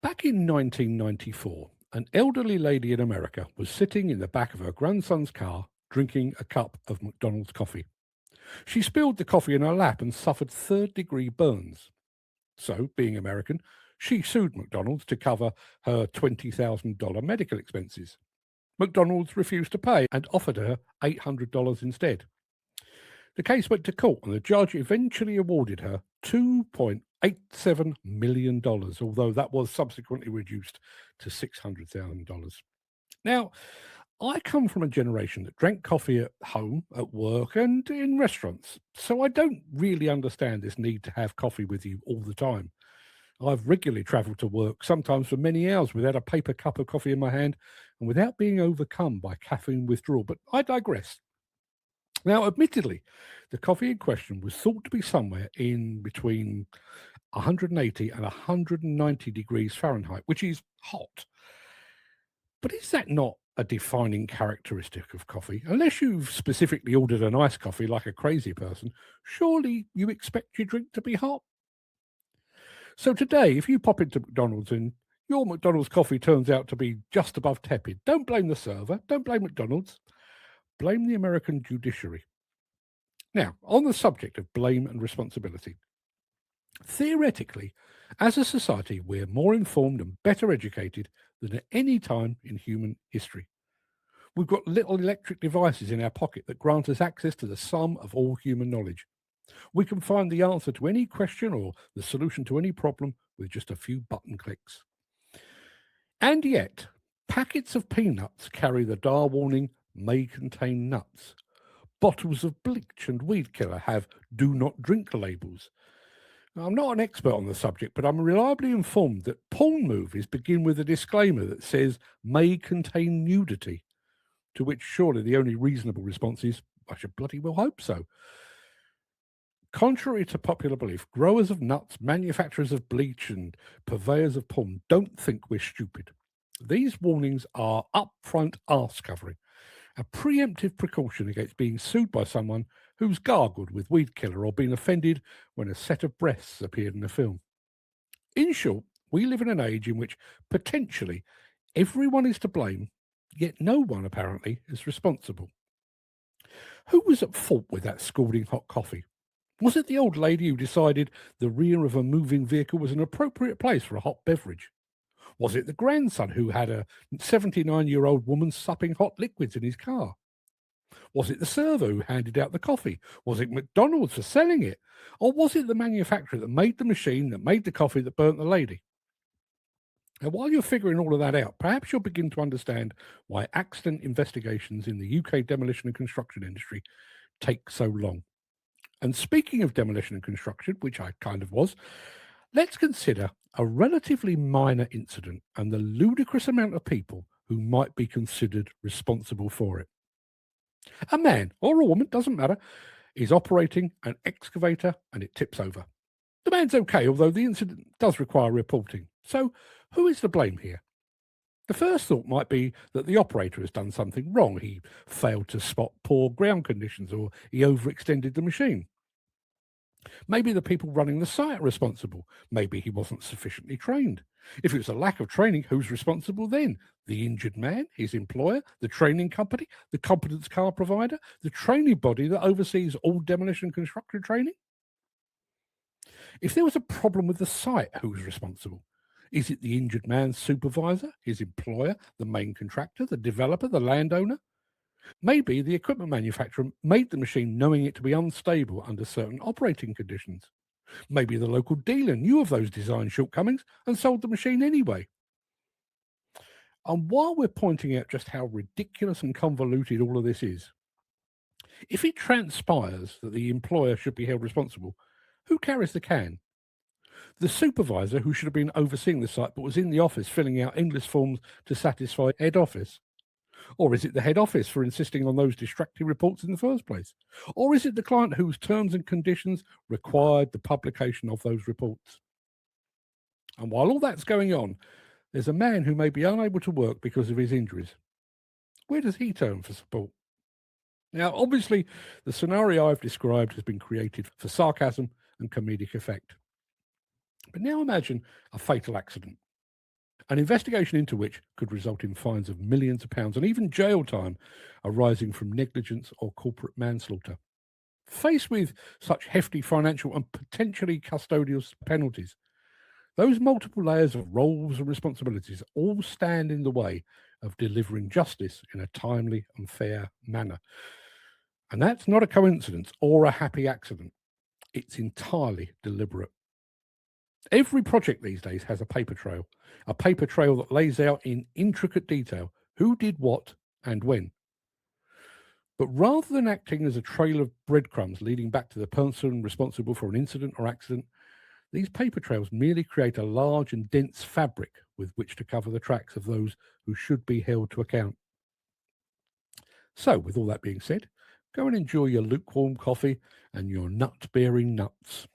Back in 1994, an elderly lady in America was sitting in the back of her grandson's car drinking a cup of McDonald's coffee. She spilled the coffee in her lap and suffered third-degree burns. So, being American, she sued McDonald's to cover her $20,000 medical expenses. McDonald's refused to pay and offered her $800 instead. The case went to court and the judge eventually awarded her $2.87 million, although that was subsequently reduced to $600,000. Now, I come from a generation that drank coffee at home, at work, and in restaurants, so I don't really understand this need to have coffee with you all the time. I've regularly travelled to work, sometimes for many hours, without a paper cup of coffee in my hand and without being overcome by caffeine withdrawal, but I digress. Now, admittedly, the coffee in question was thought to be somewhere in between 180 and 190 degrees Fahrenheit, which is hot. But is that not a defining characteristic of coffee? Unless you've specifically ordered an iced coffee like a crazy person, surely you expect your drink to be hot. So today, if you pop into McDonald's and your McDonald's coffee turns out to be just above tepid, don't blame the server, don't blame McDonald's, blame the American judiciary. Now, on the subject of blame and responsibility, theoretically, as a society, we're more informed and better educated than at any time in human history. We've got little electric devices in our pocket that grant us access to the sum of all human knowledge. We can find the answer to any question or the solution to any problem with just a few button clicks. And yet, packets of peanuts carry the dire warning, may contain nuts. Bottles of bleach and weed killer have do not drink labels. Now, I'm not an expert on the subject, but I'm reliably informed that porn movies begin with a disclaimer that says may contain nudity, to which surely the only reasonable response is, I should bloody well hope so. Contrary to popular belief, growers of nuts, manufacturers of bleach, and purveyors of porn don't think we're stupid. These warnings are upfront arse covering, a preemptive precaution against being sued by someone who's gargled with weed killer or been offended when a set of breasts appeared in a film. In short, we live in an age in which potentially everyone is to blame, yet no one apparently is responsible. Who was at fault with that scalding hot coffee? Was it the old lady who decided the rear of a moving vehicle was an appropriate place for a hot beverage? Was it the grandson who had a 79-year-old woman supping hot liquids in his car? Was it the server who handed out the coffee? Was it McDonald's for selling it? Or was it the manufacturer that made the machine that made the coffee that burnt the lady? Now, while you're figuring all of that out, perhaps you'll begin to understand why accident investigations in the UK demolition and construction industry take so long. And speaking of demolition and construction, which I kind of was, let's consider a relatively minor incident and the ludicrous amount of people who might be considered responsible for it. A man or a woman, doesn't matter, is operating an excavator and it tips over. The man's okay, although the incident does require reporting. So, who is to blame here? The first thought might be that the operator has done something wrong. He failed to spot poor ground conditions or he overextended the machine. Maybe the people running the site are responsible. Maybe he wasn't sufficiently trained. If it was a lack of training, who's responsible then? The injured man, his employer, the training company, the competence car provider, the training body that oversees all demolition and construction training? If there was a problem with the site, who's responsible? Is it the injured man's supervisor, his employer, the main contractor, the developer, the landowner? Maybe the equipment manufacturer made the machine knowing it to be unstable under certain operating conditions. Maybe the local dealer knew of those design shortcomings and sold the machine anyway. And while we're pointing out just how ridiculous and convoluted all of this is, if it transpires that the employer should be held responsible, who carries the can? The supervisor who should have been overseeing the site but was in the office filling out endless forms to satisfy head office? Or is it the head office for insisting on those distracting reports in the first place? Or is it the client whose terms and conditions required the publication of those reports? And while all that's going on, there's a man who may be unable to work because of his injuries. Where does he turn for support? Now, obviously, the scenario I've described has been created for sarcasm and comedic effect. But now imagine a fatal accident. an investigation into which could result in fines of millions of pounds and even jail time arising from negligence or corporate manslaughter. Faced with such hefty financial and potentially custodial penalties, those multiple layers of roles and responsibilities all stand in the way of delivering justice in a timely and fair manner. And that's not a coincidence or a happy accident. It's entirely deliberate. Every project these days has a paper trail that lays out in intricate detail who did what and when. But rather than acting as a trail of breadcrumbs leading back to the person responsible for an incident or accident, these paper trails merely create a large and dense fabric with which to cover the tracks of those who should be held to account. So, with all that being said, go and enjoy your lukewarm coffee and your nut bearing nuts.